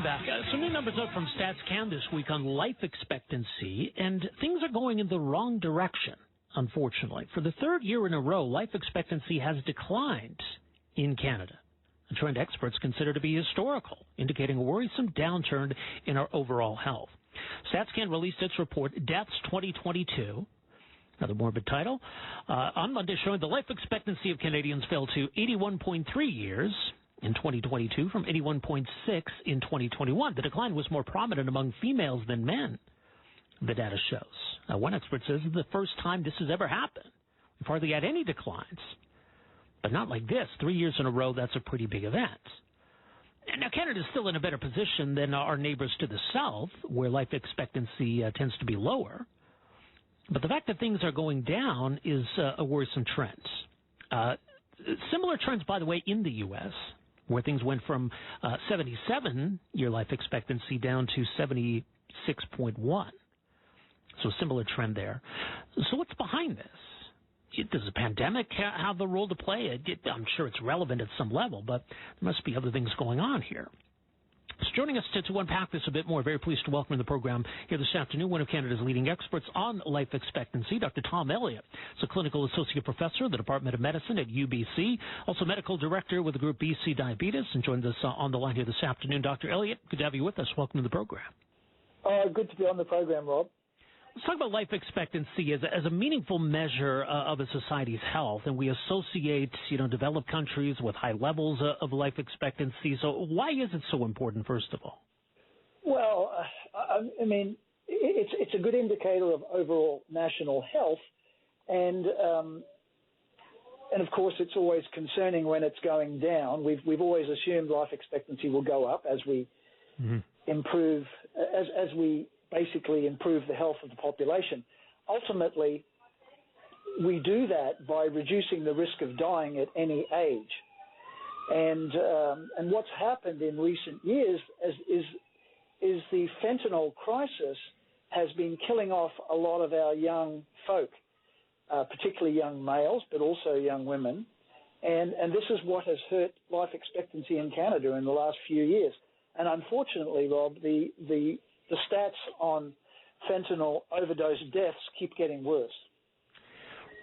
back. Some new numbers out from StatsCan this week on life expectancy, and things are going in the wrong direction, unfortunately. For the third year in a row, life expectancy has declined in Canada, a trend experts consider to be historical, indicating a worrisome downturn in our overall health. StatsCan released its report, Deaths 2022, another morbid title, on Monday, showing the life expectancy of Canadians fell to 81.3 years in 2022 from 81.6 in 2021. The decline was more prominent among females than men, the data shows. One expert says it's the first time this has ever happened. We've hardly had any declines, but not like this. 3 years in a row, that's a pretty big event. And now, Canada's still in a better position than our neighbors to the south, where life expectancy tends to be lower. But the fact that things are going down is a worrisome trend. Similar trends, by the way, in the U.S., where things went from 77-year life expectancy down to 76.1. So a similar trend there. So what's behind this? Does the pandemic have a role to play? I'm sure it's relevant at some level, but there must be other things going on here. So joining us to unpack this a bit more, very pleased to welcome in the program here this afternoon one of Canada's leading experts on life expectancy, Dr. Tom Elliott. He's a clinical associate professor at the Department of Medicine at UBC, also medical director with the group BC Diabetes, and joins us on the line here this afternoon. Dr. Elliott, good to have you with us. Welcome to the program. Good to be on the program, Rob. Let's talk about life expectancy as a meaningful measure of a society's health, and we associate, developed countries with high levels of life expectancy. So why is it so important, first of all? Well, I mean, it's a good indicator of overall national health, and of course, it's always concerning when it's going down. We've always assumed life expectancy will go up as we improve, as we basically improve the health of the population. Ultimately, we do that by reducing the risk of dying at any age. And what's happened in recent years is the fentanyl crisis has been killing off a lot of our young folk, particularly young males, but also young women. And this is what has hurt life expectancy in Canada in the last few years. And unfortunately, Rob, the stats on fentanyl overdose deaths keep getting worse.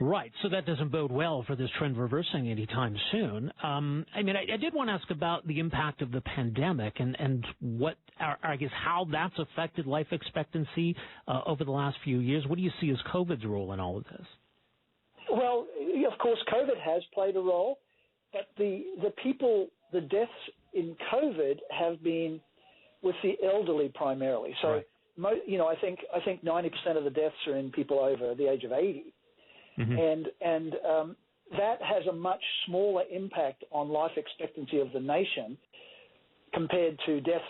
Right, so that doesn't bode well for this trend reversing anytime soon. I did want to ask about the impact of the pandemic and what, I guess, how that's affected life expectancy over the last few years. What do you see as COVID's role in all of this? Well, of course, COVID has played a role, but the deaths in COVID have been with the elderly primarily. So, right. I think 90% of the deaths are in people over the age of 80. And that has a much smaller impact on life expectancy of the nation compared to deaths,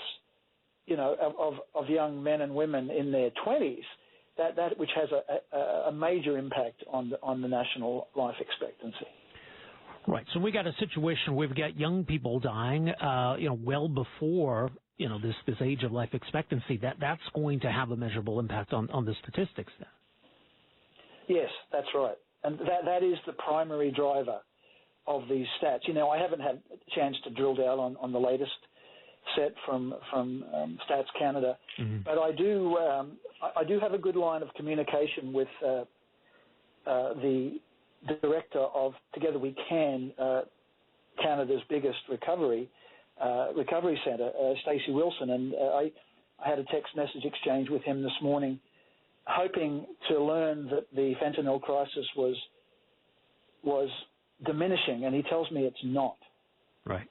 of young men and women in their 20s. That which has a major impact on the national life expectancy. Right. So we got a situation where we've got young people dying, well before this age of life expectancy. That's going to have a measurable impact on the statistics then. Yes, that's right. And that is the primary driver of these stats. I haven't had a chance to drill down on the latest set from Stats Canada, but I do have a good line of communication with the director of Together We Can, Canada's biggest recovery centre, Stacey Wilson, and I had a text message exchange with him this morning, hoping to learn that the fentanyl crisis was diminishing, and he tells me it's not. Right.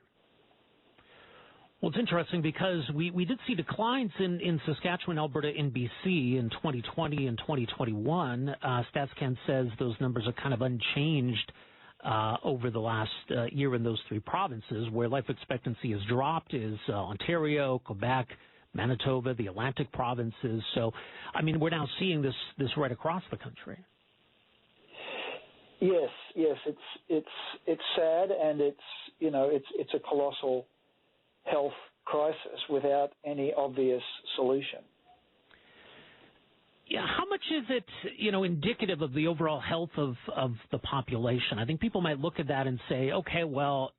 Well, it's interesting because we did see declines in Saskatchewan, Alberta, and BC in 2020 and 2021. StatsCan says those numbers are kind of unchanged over the last year in those three provinces. Where life expectancy has dropped is Ontario, Quebec, Manitoba, the Atlantic provinces. So, we're now seeing this right across the country. Yes, it's sad, and it's a colossal health crisis without any obvious solution. Yeah, how much is it, indicative of the overall health of the population? I think people might look at that and say, okay, well,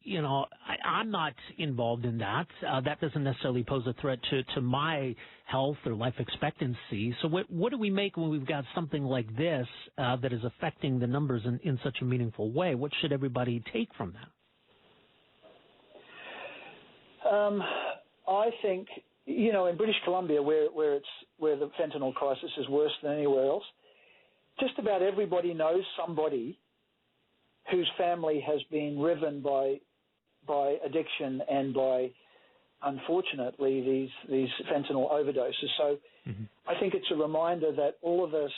I'm not involved in that. That doesn't necessarily pose a threat to my health or life expectancy. So what do we make when we've got something like this that is affecting the numbers in such a meaningful way? What should everybody take from that? I think, in British Columbia, where the fentanyl crisis is worse than anywhere else, just about everybody knows somebody whose family has been riven by addiction and by, unfortunately, these fentanyl overdoses. So I think it's a reminder that all of us,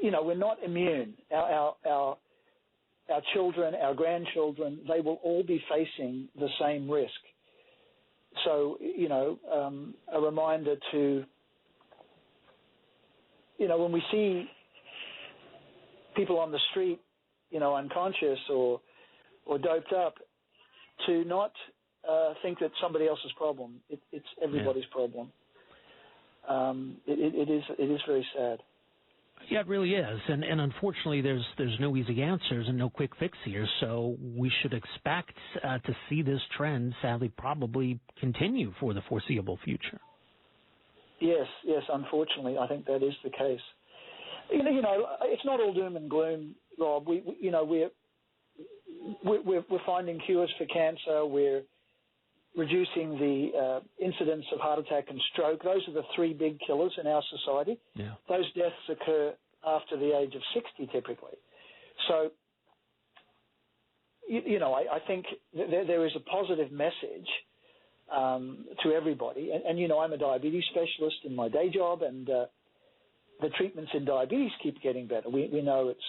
we're not immune. Our children, our grandchildren, they will all be facing the same risk. So, a reminder to, when we see people on the street, unconscious or doped up, to not think that somebody else's problem. It's everybody's problem. It is very sad. Yeah, it really is, and unfortunately, there's no easy answers and no quick fix here. So we should expect to see this trend, sadly, probably continue for the foreseeable future. Yes. Unfortunately, I think that is the case. It's not all doom and gloom, Rob. We're finding cures for cancer. We're reducing the incidence of heart attack and stroke. Those are the three big killers in our society. Yeah. Those deaths occur after the age of 60 typically. So, I think there is a positive message to everybody. And I'm a diabetes specialist in my day job, and the treatments in diabetes keep getting better. We know it's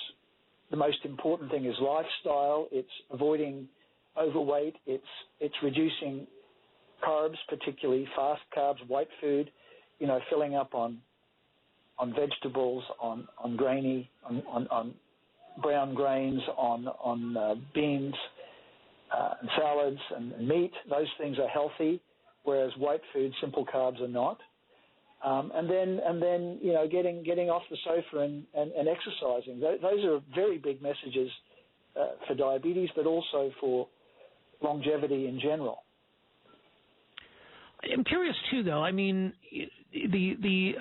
the most important thing is lifestyle. It's avoiding overweight. It's reducing carbs, particularly fast carbs, white food, filling up on vegetables, on grainy, on brown grains, on beans and salads and meat. Those things are healthy, whereas white food, simple carbs, are not. And then getting off the sofa and exercising. Those are very big messages for diabetes, but also for longevity in general. I'm curious too, though. I mean, the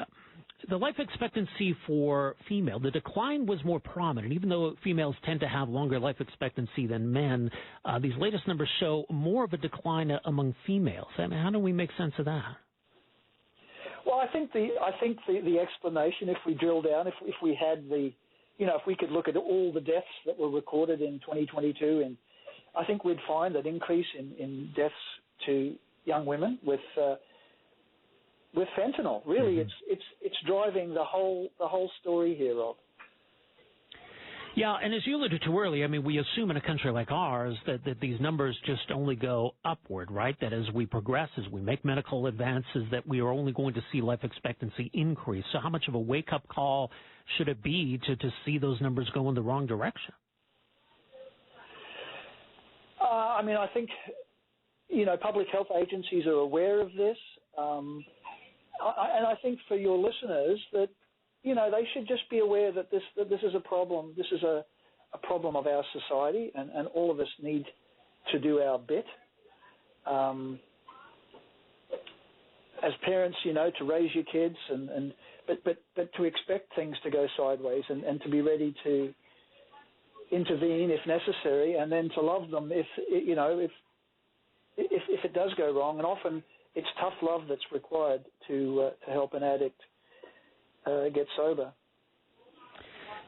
life expectancy for female, the decline was more prominent. Even though females tend to have longer life expectancy than men, these latest numbers show more of a decline among females. I mean, how do we make sense of that? Well, I think the explanation, if we drill down, if we had if we could look at all the deaths that were recorded in 2022, and I think we'd find an increase in deaths to young women with fentanyl. Really, it's driving the whole story here, Rob. Yeah, and as you alluded to earlier, I mean, we assume in a country like ours that these numbers just only go upward, right? That as we progress, as we make medical advances, that we are only going to see life expectancy increase. So how much of a wake-up call should it be to see those numbers go in the wrong direction? I mean, I think, public health agencies are aware of this. And I think for your listeners that, they should just be aware that this is a problem. This is a problem of our society, and all of us need to do our bit. As parents, to raise your kids, but to expect things to go sideways and to be ready to intervene if necessary, and then to love them if it does go wrong. And often it's tough love that's required to help an addict get sober.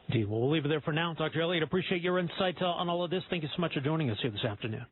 Indeed. Well, we'll leave it there for now. Dr. Elliott, appreciate your insight on all of this. Thank you so much for joining us here this afternoon.